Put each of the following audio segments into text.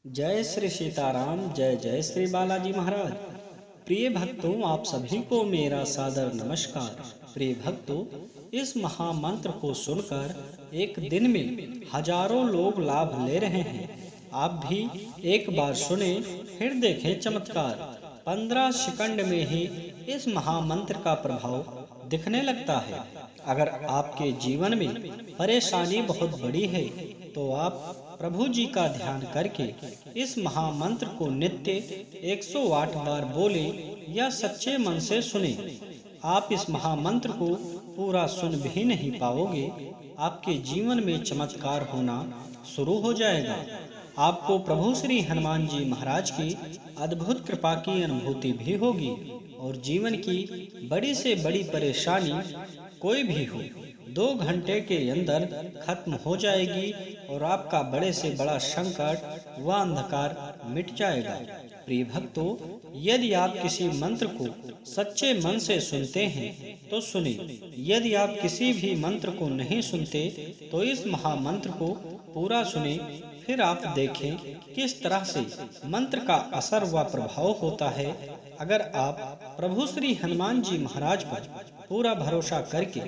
जय श्री सीताराम। जय जय श्री बालाजी महाराज। प्रिय भक्तों, आप सभी को मेरा सादर नमस्कार। प्रिय भक्तों, इस महामंत्र को सुनकर एक दिन में हजारों लोग लाभ ले रहे हैं। आप भी एक बार सुने, फिर देखें चमत्कार। 15 सेकंड में ही इस महामंत्र का प्रभाव दिखने लगता है। अगर आपके जीवन में परेशानी बहुत बड़ी है तो आप प्रभु जी का ध्यान करके इस महामंत्र को नित्य 108 बार बोले या सच्चे मन से सुने। आप इस महामंत्र को पूरा सुन भी नहीं पाओगे, आपके जीवन में चमत्कार होना शुरू हो जाएगा। आपको प्रभु श्री हनुमान जी महाराज की अद्भुत कृपा की अनुभूति भी होगी और जीवन की बड़ी से बड़ी परेशानी कोई भी हो 2 घंटे के अंदर खत्म हो जाएगी और आपका बड़े से बड़ा संकट व अंधकार मिट जाएगा। प्रिय भक्तों, यदि आप किसी मंत्र को सच्चे मन से सुनते हैं तो सुने। यदि आप किसी भी मंत्र को नहीं सुनते तो इस महामंत्र को पूरा सुने। फिर आप देखें किस तरह से मंत्र का असर व प्रभाव होता है। अगर आप प्रभु श्री हनुमान जी महाराज पर पूरा भरोसा करके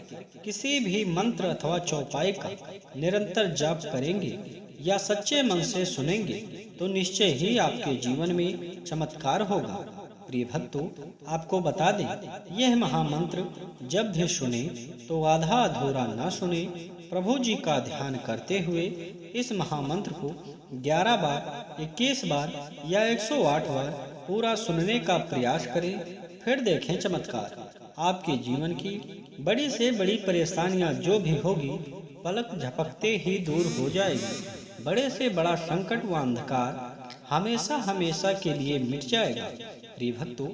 किसी भी मंत्र अथवा चौपाई का निरंतर जाप करेंगे या सच्चे मन से सुनेंगे तो निश्चय ही आपके जीवन में चमत्कार होगा। प्रिय भक्तों, आपको बता दें, यह महामंत्र जब भी सुने तो आधा अधूरा न सुने। प्रभु जी का ध्यान करते हुए इस महामंत्र को 11 बार, 21 बार या 108 बार पूरा सुनने का प्रयास करें। फिर देखें चमत्कार। आपके जीवन की बड़ी से बड़ी परेशानियां जो भी होगी पलक झपकते ही दूर हो जाएगी। बड़े से बड़ा संकट व अंधकार हमेशा हमेशा के लिए मिट जाएगा। प्रिय भक्तों,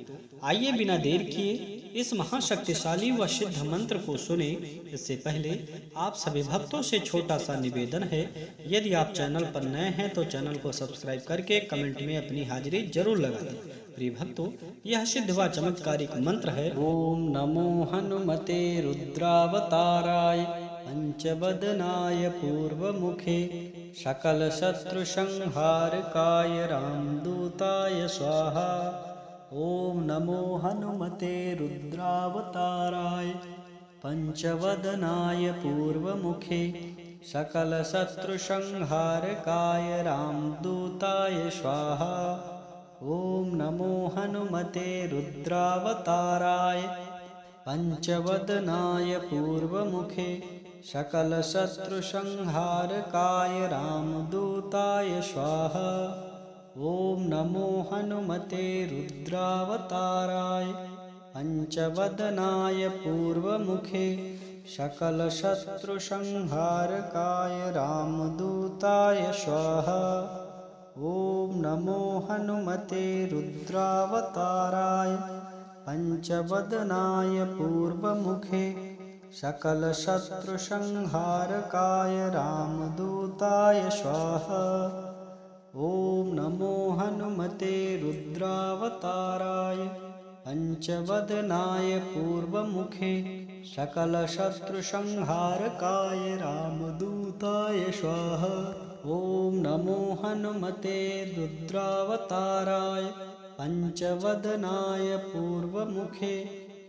आइए बिना देर किए इस महाशक्तिशाली व सिद्ध मंत्र को सुने। इससे पहले आप सभी भक्तों से छोटा सा निवेदन है, यदि आप चैनल पर नए हैं तो चैनल को सब्सक्राइब करके कमेंट में अपनी हाजिरी जरूर लगा दें। प्रिय भक्तों, यह सिद्ध व चमत्कारिक मंत्र है। ओम नमो हनुमते रुद्रावताराय पंचवदनाय पूर्वमुखे सकल शत्रु संहारकाय रामदूताय स्वाहा। ओम नमो हनुमते रुद्रावताराय पंचवदनाय पूर्वमुखे सकल शत्रु संहारकाय रामदूताय स्वाहा। ओम नमो हनुमते रुद्रावताराय पंचवदनाय पूर्वमुखे सकल शत्रु संहारकाय रामदूताय स्वाहा। ओम नमो हनुमते रुद्रावताराय पंचवदनाय पूर्वमुखे सकल शत्रु संहारकाय रामदूताय स्वाहा। ओम नमो हनुमते रुद्रावताराय पंचवदनाय पूर्वमुखे सकल शत्रु संहारकाय रामदूताय स्वाहा। ओम नमो हनुमते रुद्रावताराय पंचवदनाय पूर्वमुखे सकल शत्रु संहारकाय रामदूताय स्वाहा। ओम नमो हनुमते रुद्रावताराय पंचवदनाय पूर्वमुखे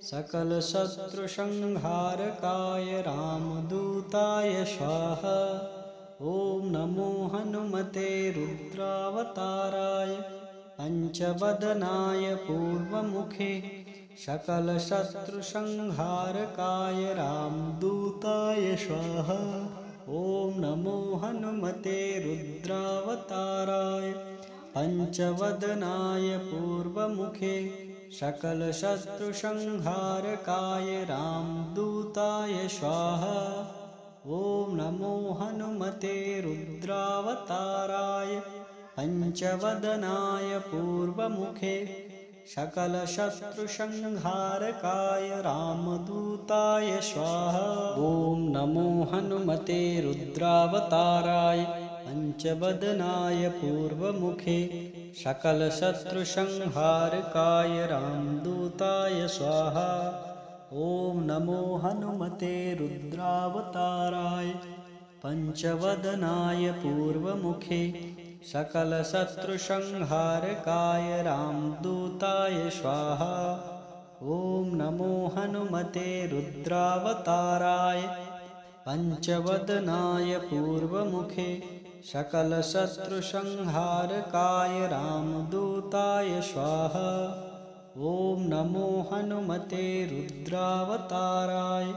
सकल शत्रु संहारकाय रामदूताय स्वाहा। ओम नमो हनुमते रुद्रावताराय पंचवदनाय पूर्वमुखे सकल शत्रु संहारकाय रामदूताय स्वाहा। ओम नमो हनुमते रुद्रावताराय पंचवदनाय पूर्वमुखे सकल शत्रु संहारकाय रामदूताय स्वाहा। ओम नमो हनुमते रुद्रावताराय पंचवदनाय पूर्वमुखे सकल शत्रु संहारकाय रामदूताय स्वाहा। ओम नमो हनुमते रुद्रावताराय पंचवदनाय पूर्वमुखे सकल शत्रु संहारकाय रामदूताय स्वाहा। ओम नमो हनुमते रुद्रावताराय पंचवदनाय पूर्वमुखे सकलशत्रुसंहारकाय रामदूताय स्वाहा। ॐ नमो हनुमते रुद्रावताराय पंचवदनाय पूर्वमुखे सकलशत्रुसंहारकाय रामदूताय स्वाहा। ॐ नमो हनुमते रुद्रावताराय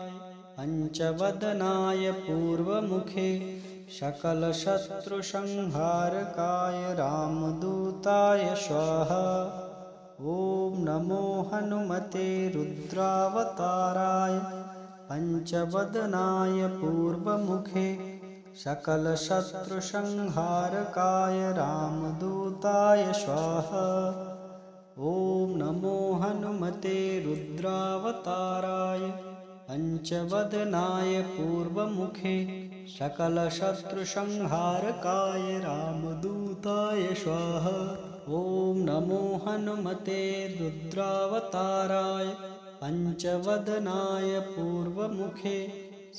पंचवदनाय पूर्वमुखे सकलशत्रुसंहारकाय रामदूताय स्वाहा। ॐ नमो हनुमते रुद्रावताराय पंचवदनाय पूर्वमुखे सकलशत्रुसंहारकाय रामदूताय स्वाहा। ॐ नमो हनुमते रुद्रावताराय पंचवदनाय पूर्वमुखे सकलशत्रुसंहारकाय रामदूताय स्वाहा। ॐ नमो हनुमते रुद्रावताराय पंचवदनाय पूर्वमुखे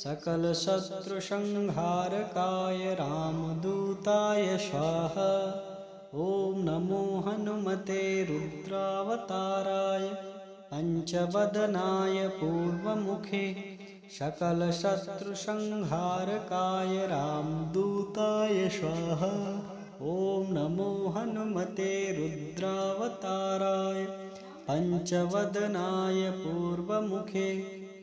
सकलशत्रुसंहारकाय रामदूताय स्वाहा। ॐ नमो हनुमते रुद्रावताराय पंचवदनाय पूर्वमुखे सकलशत्रुसंहारकाय रामदूताय स्वाहा। ॐ नमो हनुमते रुद्रावताराय पंचवदनाय पूर्वमुखे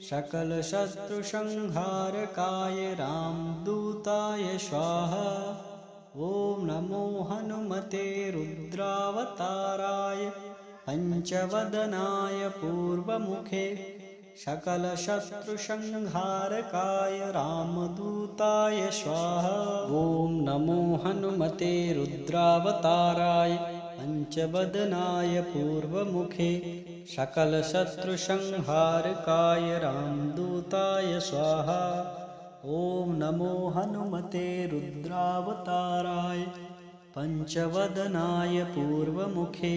सकलशत्रुसंहारकाय रामदूताय स्वाहा। ॐ नमो हनुमते रुद्रावताराय पंचवदनाय पूर्वमुखे सकलशत्रुसंहारकाय रामदूताय स्वाहा। ॐ नमो हनुमते रुद्रावताराय पंचवदनाय पूर्वमुखे सकलशत्रुसंहारकाय रामदूताय स्वाहा। ॐ नमो हनुमते रुद्रावताराय पंचवदनाय पूर्वमुखे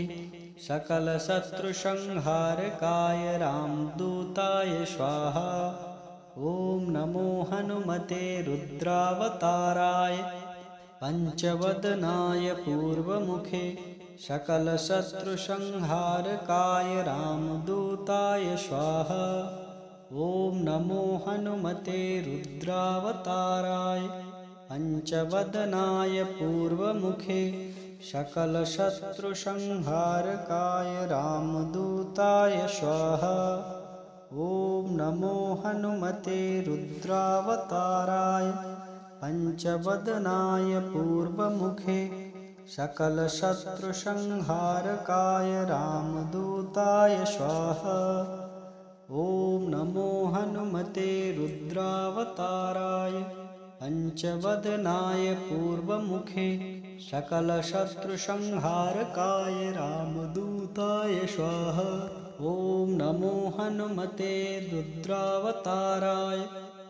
सकलशत्रुसंहारकाय रामदूताय स्वाहा। ॐ नमो हनुमते रुद्रावताराय पंचवदनाय पूर्वमुखे सकलशत्रुसंहारकाय रामदूताय स्वाहा। ॐ नमो हनुमते रुद्रावताराय पंचवदनाय पूर्वमुखे सकलशत्रुसंहारकाय रामदूताय स्वाहा। ॐ नमो हनुमते रुद्रावताराय पंचवदनाय पूर्वमुखे सकलशत्रुसंहारकाय रामदूताय स्वाहा। ॐ नमो हनुमते रुद्रावताराय पंचवदनाय पूर्वमुखे सकलशत्रुसंहारकाय रामदूताय स्वाहा। ॐ नमो हनुमते रुद्रावताराय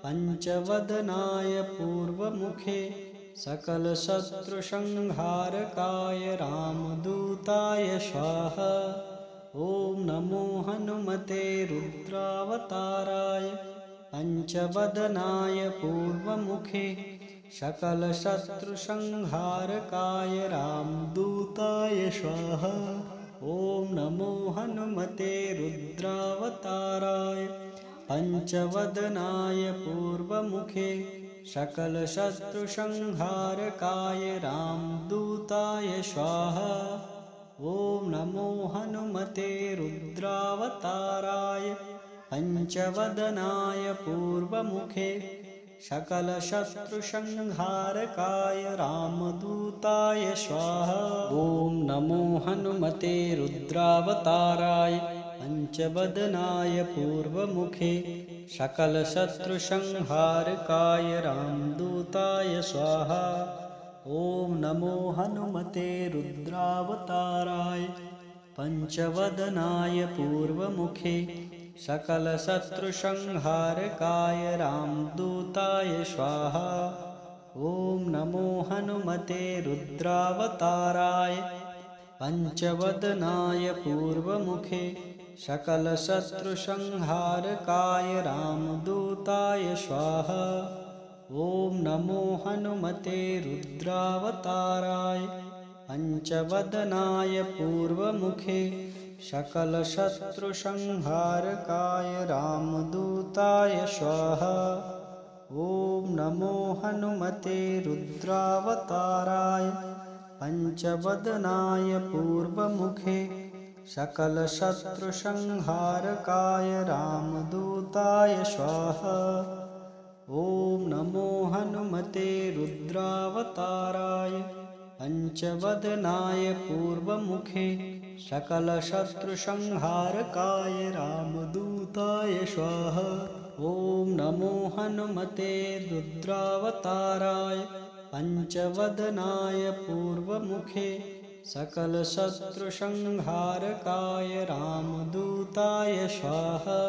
पंचवदनाय पूर्वमुखे सकलशत्रुसंहारकाय रामदूताय स्वाहा। ॐ नमो हनुमते रुद्रावताराय पंचवदनाय पूर्वमुखे सकलशत्रुसंहारकाय रामदूताय स्वाहा। ॐ नमो हनुमते रुद्रावताराय पंचवदनाय पूर्वमुखे सकलशत्रुसंहारकाय रामदूताय स्वाहा। ॐ नमो हनुमते रुद्रावताराय पंचवदनाय पूर्वमुखे सकलशत्रुसंहारकाय रामदूताय स्वाहा। ॐ नमो हनुमते रुद्रावताराय पंचवदनाय पूर्वमुखे सकलशत्रुसंहारकाय रामदूताय स्वाहा। ॐ नमो हनुमते रुद्रावताराय पंचवदनाय पूर्वमुखे सकलशत्रुसंहारकाय रामदूताय स्वाहा। ॐ नमो हनुमते रुद्रावताराय पंचवदनाय पूर्वमुखे सकलशत्रुसंहारकाय रामदूताय स्वाहा। ॐ नमो हनुमते रुद्रावताराय पञ्चवदनाय पूर्वमुखे सकलशत्रुसंहारकाय रामदूताय स्वाहा। ॐ नमो हनुमते रुद्रावताराय पञ्चवदनाय पूर्वमुखे सकलशत्रुसंहारकाय रामदूताय स्वाहा। ॐ नमो हनुमते रुद्रावताराय पञ्चवदनाय पूर्वमुखे सकलशत्रुसंहारकाय रामदूताय स्वाहा। ॐ नमो हनुमते रुद्रावताराय पञ्चवदनाय पूर्वमुखे सकलशत्रुसंहारकाय रामदूताय स्वाहा।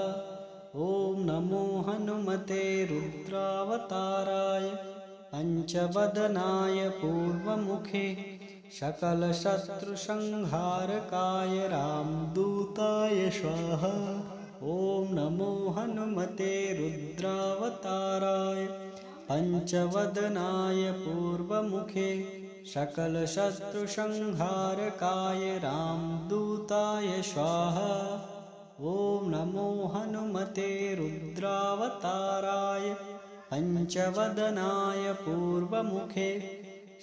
ॐ नमो हनुमते रुद्रावताराय पञ्चवदनाय पूर्वमुखे सकलशत्रुसंहारकाय रामदूताय स्वाहा। ॐ नमो हनुमते रुद्रावताराय पञ्चवदनाय पूर्वमुखे सकलशत्रुसंहारकाय रामदूताय स्वाहा। ॐ नमो हनुमते रुद्रावताराय पञ्चवदनाय पूर्वमुखे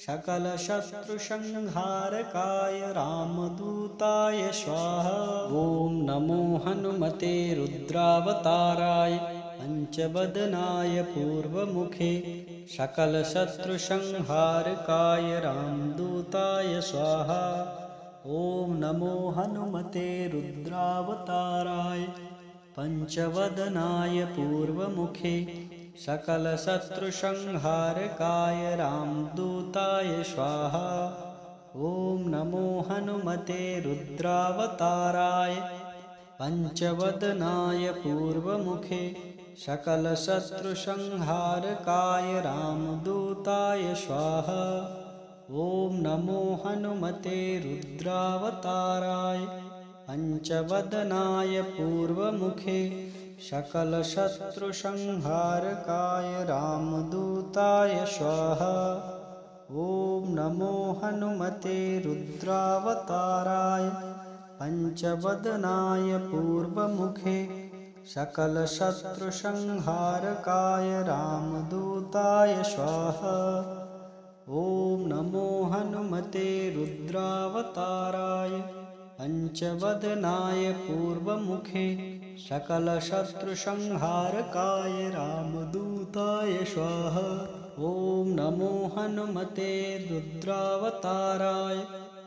सकलशत्रुसंहारकाय रामदूताय स्वाहा। ॐ नमो हनुमते रुद्रावताराय पञ्चवदनाय पूर्वमुखे सकलशत्रुसंहारकाय रामदूताय स्वाहा। ॐ नमो हनुमते रुद्रावताराय पञ्चवदनाय पूर्वमुखे सकलशत्रुसंहारकाय रामदूताय स्वाहा। ॐ नमो हनुमते रुद्रावताराय पञ्चवदनाय पूर्वमुखे सकलशत्रुसंहारकाय रामदूताय स्वाहा। ॐ नमो हनुमते रुद्रावताराय पञ्चवदनाय पूर्वमुखे सकलशत्रुसंहारकाय रामदूताय स्वाहा। ॐ नमो हनुमते रुद्रावताराय पञ्चवदनाय पूर्वमुखे सकलशत्रुसंहारकाय रामदूताय स्वाहा। ॐ नमो हनुमते रुद्रावताराय पञ्चवदनाय पूर्वमुखे सकलशत्रुसंहारकाय रामदूताय स्वाहा। ॐ नमो हनुमते रुद्रावताराय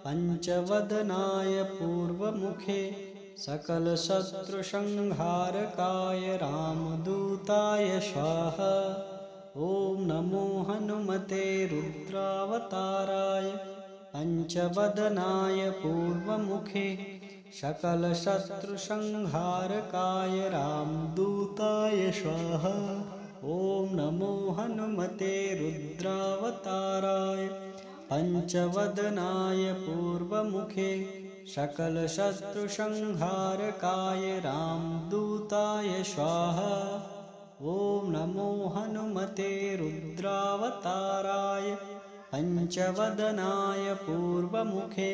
पञ्चवदनाय पूर्वमुखे सकलशत्रुसंहारकाय रामदूताय स्वाहा। ॐ नमो हनुमते रुद्रावताराय पञ्चवदनाय पूर्वमुखे सकलशत्रुसंहारकाय रामदूताय स्वाहा। ॐ नमो हनुमते रुद्रावताराय पञ्चवदनाय पूर्वमुखे सकलशत्रुसंहारकाय रामदूताय स्वाहा। ॐ नमो हनुमते रुद्रावताराय पञ्चवदनाय पूर्वमुखे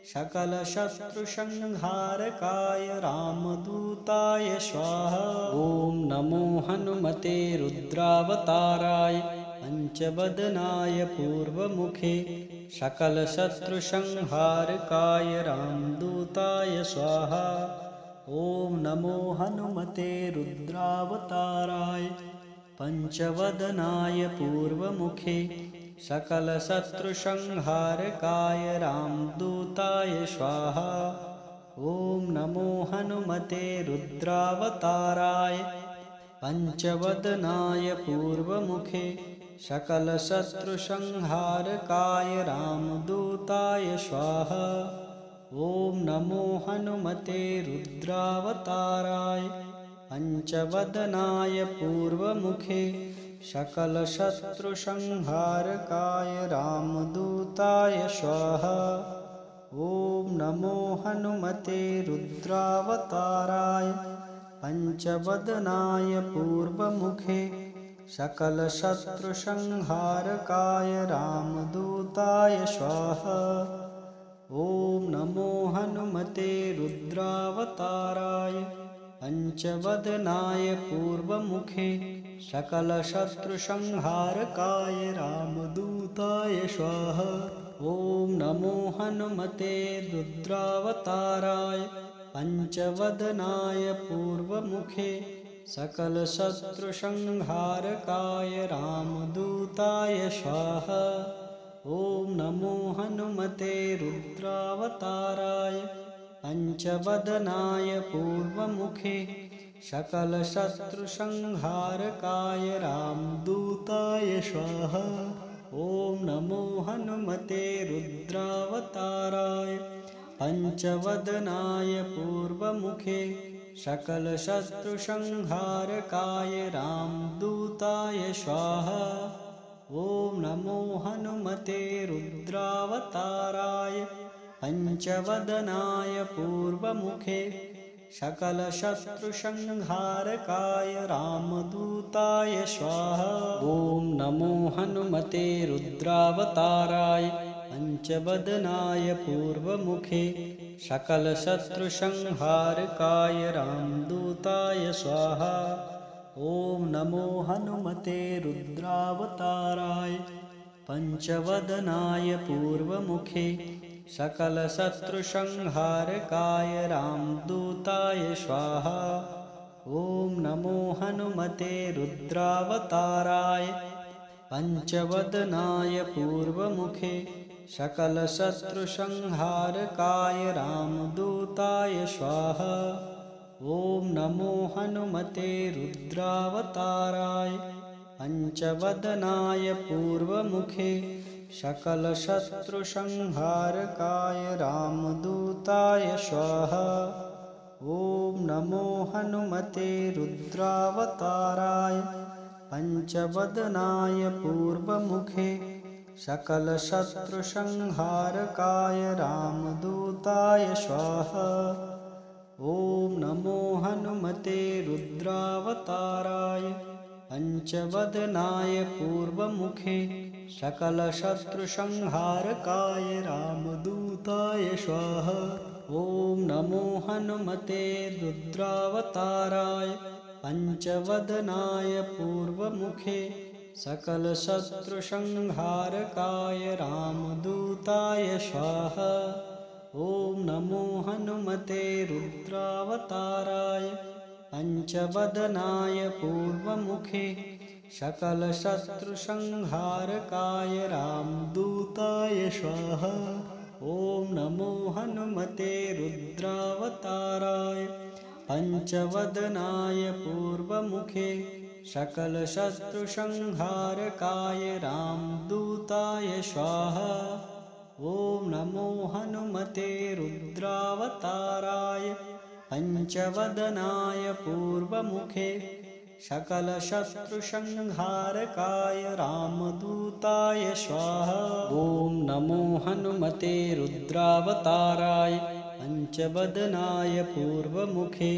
सकलशत्रुसंहारकाय रामदूताय स्वाहा। ॐ नमो हनुमते रुद्रावताराय पञ्चवदनाय पूर्वमुखे सकलशत्रुसंहारकाय रामदूताय स्वाहा। ॐ नमो हनुमते रुद्रावताराय पञ्चवदनाय पूर्वमुखे सकलशत्रुसंहारकाय रामदूताय स्वाहा। ॐ नमो हनुमते रुद्रावताराय पञ्चवदनाय पूर्वमुखे सकलशत्रुसंहारकाय रामदूताय स्वाहा। ॐ नमो हनुमते रुद्रावताराय पञ्चवदनाय पूर्वमुखे सकलशत्रुसंहारकाय रामदूताय स्वाहा। ॐ नमो हनुमते रुद्रावताराय पञ्चवदनाय पूर्वमुखे सकलशत्रुसंहारकाय रामदूताय स्वाहा। ॐ नमो हनुमते रुद्रावताराय पंचवदनाय पूर्वमुखे सकलशत्रुसंहारकाय रामदूताय स्वाहा। ॐ नमो हनुमते रुद्रावताराय पंचवदनाय पूर्वमुखे सकलशत्रुसंहारकाय रामदूताय स्वाहा। ॐ नमो हनुमते रुद्रावताराय पंचवदनाय पूर्वमुखे सकलशत्रुसंहारकाय रामदूताय स्वाहा। ॐ नमो हनुमते रुद्रावताराय पंचवदनाय पूर्वमुखे सकलशत्रुसंहारकाय रामदूताय स्वाहा। ॐ नमो हनुमते रुद्रावताराय पंचवदनाय पूर्वमुखे सकलशत्रुसंहारकाय रामदूताय स्वाहा। ॐ नमो हनुमते रुद्रावताराय पंचवदनाय पूर्वमुखे सकलशत्रुसंहारकाय रामदूताय स्वाहा। ॐ नमो हनुमते रुद्रावताराय पंचवदनाय पूर्वमुखे सकलशत्रुसंहारकाय रामदूताय स्वाहा। ॐ नमो हनुमते रुद्रावताराय पंचवदनाय पूर्वमुखे सकलशत्रुसंहारकाय रामदूताय स्वाहा। ॐ नमो हनुमते रुद्रावताराय पंचवदनाय पूर्वमुखे सकलशत्रुसंहारकाय रामदूताय स्वाहा। ॐ नमो हनुमते रुद्रावताराय पंचवदनाय पूर्वमुखे सकलशत्रुसंहारकाय रामदूताय स्वाहा। ॐ नमो हनुमते रुद्रावताराय पंचवदनाय पूर्वमुखे सकलशत्रुसंहारकाय रामदूताय स्वाहा। ॐ नमो हनुमते रुद्रावताराय पंचवदनाय पूर्वमुखे सकलशत्रुसंहारकाय रामदूताय स्वाहा। ॐ नमो हनुमते रुद्रावताराय पंचवदनाय पूर्वमुखे सकलशत्रुसंहारकाय रामदूताय स्वाहा। ॐ नमो हनुमते रुद्रावताराय पंचवदनाय पूर्वमुखे सकलशत्रुसंहारकाय रामदूताय स्वाहा। ॐ नमो हनुमते रुद्रावताराय पंचवदनाय पूर्वमुखे सकलशत्रुसंहारकाय रामदूताय स्वाहा। ॐ नमो हनुमते रुद्रावताराय पंचवदनाय पूर्वमुखे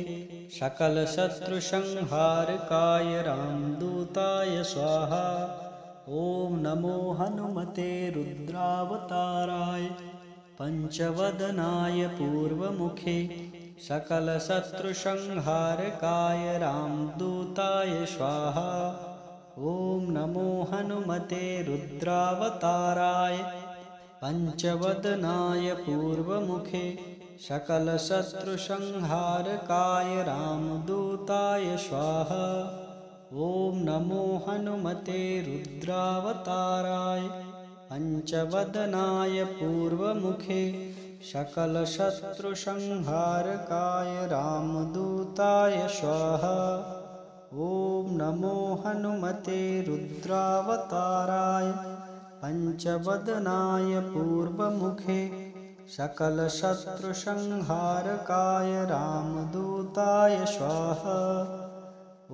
सकलशत्रुसंहारकाय रामदूताय स्वाहा। ॐ नमो हनुमते रुद्रावताराय पंचवदनाय पूर्वमुखे सकलशत्रुसंहारकाय रामदूताय स्वाहा। ॐ नमो हनुमते रुद्रावताराय पंचवदनाय पूर्वमुखे सकलशत्रुसंहारकाय रामदूताय स्वाहा। ॐ नमो हनुमते रुद्रावताराय पंचवदनाय पूर्वमुखे सकलशत्रुसंहारकाय रामदूताय स्वाहा। ॐ नमो हनुमते रुद्रावताराय पंचवदनाय पूर्वमुखे सकलशत्रुसंहारकाय रामदूताय स्वाहा। ॐ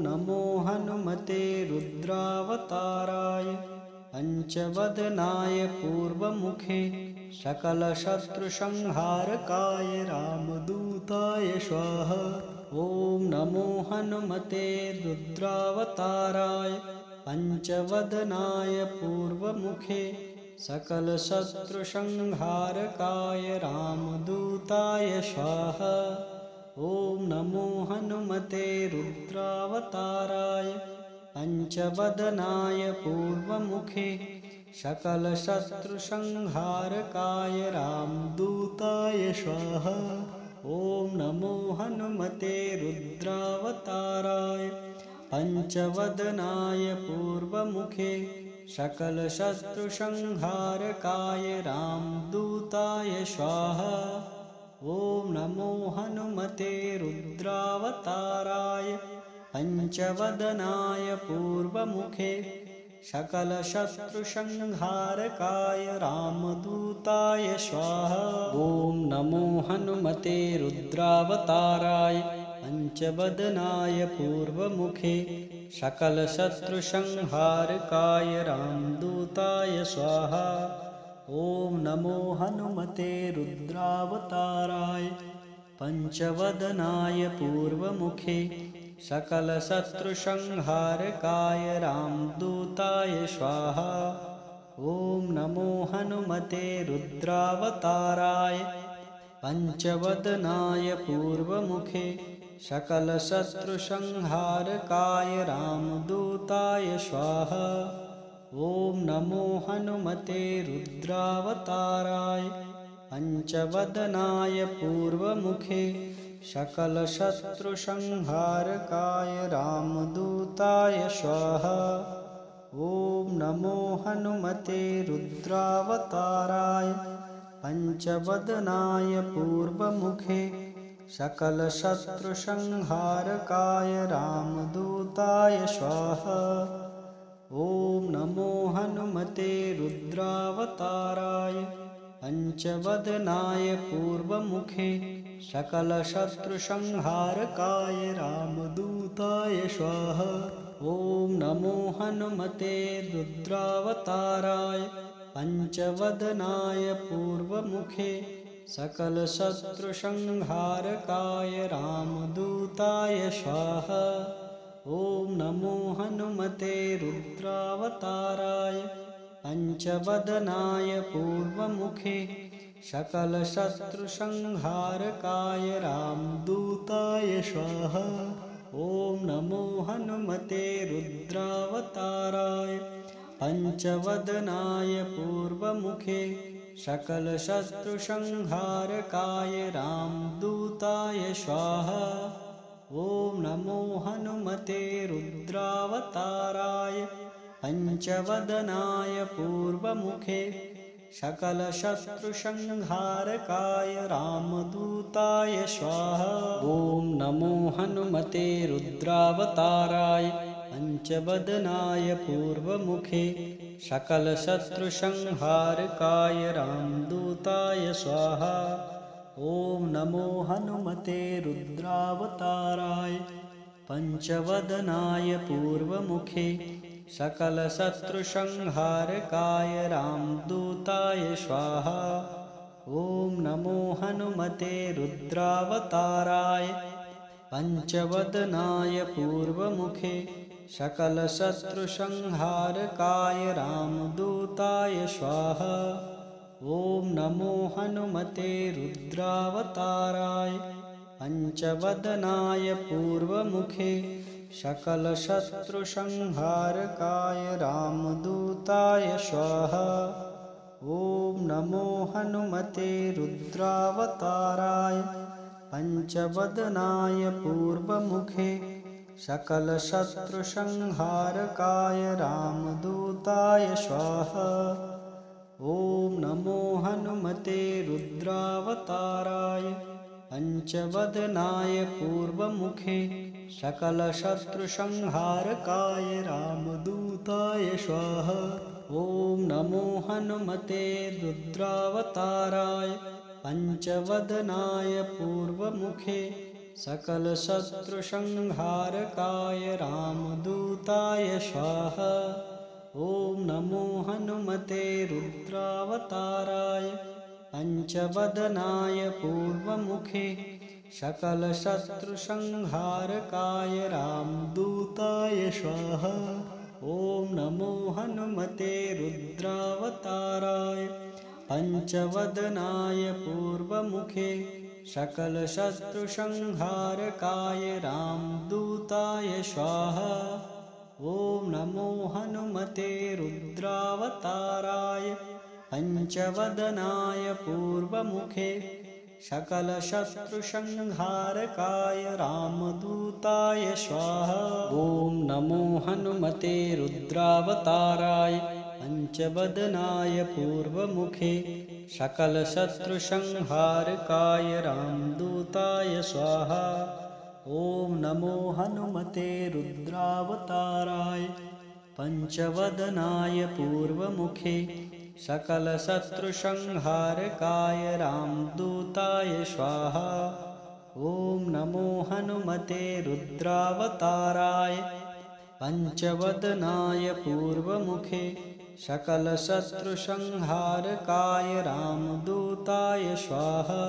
नमो हनुमते रुद्रावताराय पंचवदनाय पूर्वमुखे सकलशत्रुसंहारकाय रामदूताय स्वाहा। ॐ नमो हनुमते रुद्रावताराय पंचवदनाय पूर्वमुखे सकलशत्रुसंहारकाय रामदूताय स्वाहा। ॐ नमो हनुमते रुद्रावताराय पंचवदनाय पूर्वमुखे सकलशत्रुसंहारकाय रामदूताय स्वाहा। ॐ नमो हनुमते रुद्रावताराय पंचवदनाय पूर्वमुखे सकलशत्रुसंहारकाय रामदूताय स्वाहा। ॐ नमो हनुमते रुद्रावताराय पंचवदनाय पूर्वमुखे सकलशत्रुसंहारकाय रामदूताय स्वाहा। ॐ नमो हनुमते रुद्रावताराय पंचवदनाय पूर्वमुखे सकलशत्रुसंहारकाय रामदूताय स्वाहा। ॐ नमो हनुमते रुद्रावताराय पंचवदनाय पूर्वमुखे सकलशत्रुसंहारकाय रामदूताय स्वाहा। ॐ नमो हनुमते रुद्रावताराय पंचवदनाय पूर्वमुखे सकलशत्रुसंहारकाय रामदूताय स्वाहा। ॐ नमो हनुमते रुद्रावताराय पंचवदनाय पूर्वमुखे सकलशत्रुसंहारकाय रामदूताय स्वाहा। ॐ नमो हनुमते रुद्रावताराय पंचवदनाय पूर्वमुखे सकलशत्रुसंहारकाय रामदूताय स्वाहा। ॐ नमो हनुमते रुद्रावताराय पंचवदनाय पूर्वमुखे सकलशत्रुसंहारकाय रामदूताय स्वाहा। ॐ नमो हनुमते रुद्रावताराय पंचवदनाय पूर्वमुखे सकलशत्रुसंहारकाय रामदूताय स्वाहा। ॐ नमो हनुमते रुद्रावताराय पंचवदनाय पूर्वमुखे सकलशत्रुसंहारकाय रामदूताय स्वाहा। ॐ नमो हनुमते रुद्रावताराय पंचवदनाय पूर्वमुखे सकलशत्रुसंहारकाय रामदूताय स्वाहा। ॐ नमो हनुमते रुद्रावताराय पंचवदनाय पूर्वमुखे सकलशत्रुसंहारकाय रामदूताय स्वाहा। ॐ नमो हनुमते रुद्रावताराय पंचवदनाय पूर्वमुखे सकलशत्रुसंहारकाय रामदूताय स्वाहा। ॐ नमो हनुमते रुद्रावताराय पंचवदनाय पूर्वमुखे सकलशत्रुसंहारकाय रामदूताय स्वाहा। ॐ नमो हनुमते रुद्रावताराय पंचवदनाय पूर्वमुखे सकलशत्रुसंहारकाय रामदूताय स्वाहा। ॐ नमो हनुमते रुद्रावताराय पंचवदनाय पूर्वमुखे सकलशत्रुसंहारकाय रामदूताय स्वाहा। ॐ नमो हनुमते रुद्रावताराय पंचवदनाय पूर्वमुखे सकलशत्रुसंहारकाय रामदूताय स्वाहा। ॐ नमो हनुमते रुद्रावताराय पंचवदनाय पूर्वमुखे सकलशत्रुसंहारकाय रामदूताय स्वाहा। ॐ नमो हनुमते रुद्रावताराय पंचवदनाय पूर्वमुखे सकलशत्रुसंहारकाय रामदूताय स्वाहा। ॐ नमो हनुमते रुद्रावताराय पञ्चवदनाय पूर्वमुखे सकलशत्रुसंहारकाय रामदूताय स्वाहा। ॐ नमो हनुमते रुद्रावताराय पञ्चवदनाय पूर्वमुखे सकलशत्रुसंहारकाय रामदूताय स्वाहा। ॐ नमो हनुमते रुद्रावताराय पञ्चवदनाय पूर्वमुखे सकलशत्रुसंहारकाय रामदूताय स्वाहा। ॐ नमो हनुमते रुद्रावताराय पञ्चवदनाय पूर्वमुखे सकलशत्रुसंहारकाय रामदूताय स्वाहा। ॐ नमो हनुमते रुद्रावताराय पञ्चवदनाय पूर्वमुखे सकलशत्रुसंहारकाय रामदूताय स्वाहा। ॐ नमो हनुमते रुद्रावताराय पञ्चवदनाय पूर्वमुखे सकलशत्रुसंहारकाय रामदूताय स्वाहा।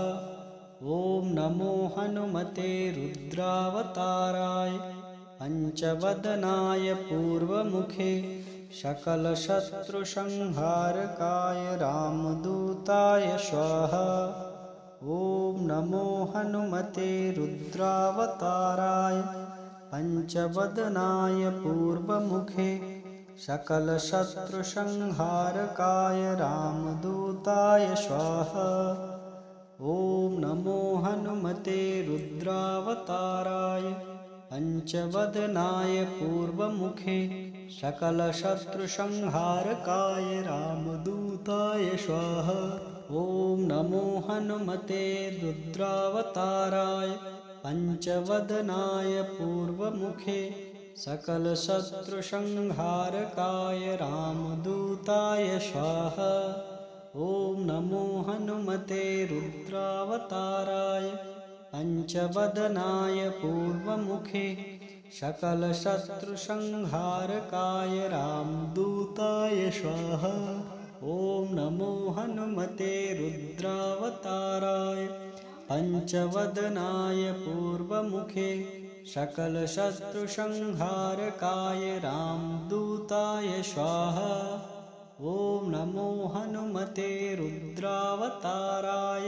ॐ नमो हनुमते रुद्रावताराय पञ्चवदनाय पूर्वमुखे सकलशत्रुसंहारकाय रामदूताय स्वाहा। ॐ नमो हनुमते रुद्रावताराय पञ्चवदनाय पूर्वमुखे सकलशत्रुसंहारकाय रामदूताय स्वाहा। ॐ नमो हनुमते रुद्रावताराय पञ्चवदनाय पूर्वमुखे सकलशत्रुसंहारकाय रामदूताय स्वाहा। ॐ नमो हनुमते रुद्रावताराय पञ्चवदनाय पूर्वमुखे सकलशत्रुसंहारकाय रामदूताय स्वाहा। ॐ नमो हनुमते रुद्रावताराय पञ्चवदनाय पूर्वमुखे सकलशत्रुसंहारकाय रामदूताय स्वाहा। ॐ नमो हनुमते रुद्रावताराय पञ्चवदनाय पूर्वमुखे सकलशत्रुसंहारकाय रामदूताय स्वाहा। ॐ नमो हनुमते रुद्रावताराय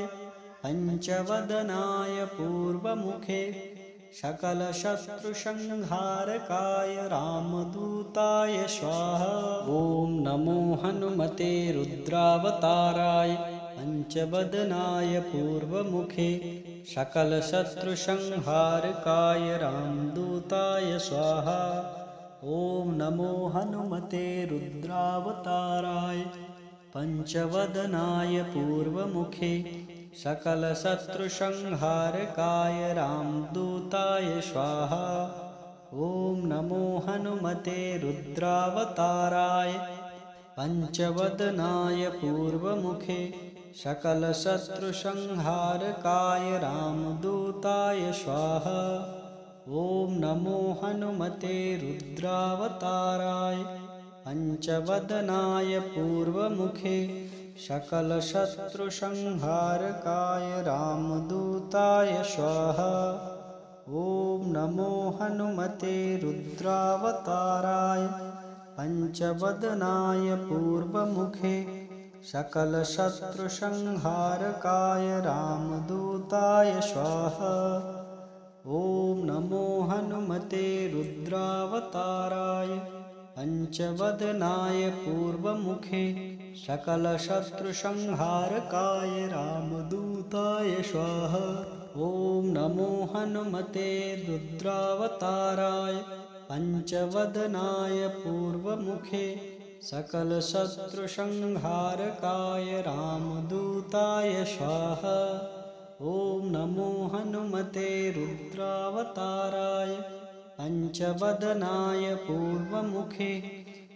पञ्चवदनाय पूर्वमुखे सकलशत्रुसंहारकाय रामदूताय स्वाहा। ॐ नमो हनुमते रुद्रावताराय पञ्चवदनाय पूर्वमुखे सकलशत्रुसंहारकाय रामदूताय स्वाहा। ॐ नमो हनुमते रुद्रावताराय पञ्चवदनाय पूर्वमुखे सकलशत्रुसंहारकाय रामदूताय स्वाहा। ॐ नमो हनुमते रुद्रावताराय पञ्चवदनाय पूर्वमुखे सकलशत्रुसंहारकाय रामदूताय स्वाहा। ॐ नमो हनुमते रुद्रावताराय पञ्चवदनाय पूर्वमुखे सकलशत्रुसंहारकाय रामदूताय स्वाहा। ॐ नमो हनुमते रुद्रावताराय पञ्चवदनाय पूर्वमुखे सकलशत्रुसंहारकाय रामदूताय स्वाहा। ॐ नमो हनुमते रुद्रावताराय पञ्चवदनाय पूर्वमुखे सकलशत्रुसंहारकाय रामदूताय स्वाहा। ॐ नमो हनुमते रुद्रावताराय पञ्चवदनाय पूर्वमुखे सकलशत्रुसंहारकाय रामदूताय स्वाहा। ॐ नमो हनुमते रुद्रावताराय पञ्चवदनाय पूर्वमुखे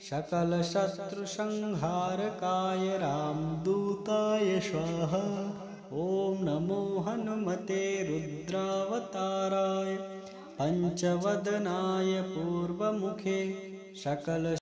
सकलशत्रुसंहारकाय रामदूताय स्वाहा। ॐ नमो हनुमते रुद्रावताराय पञ्चवदनाय पूर्वमुखे सकल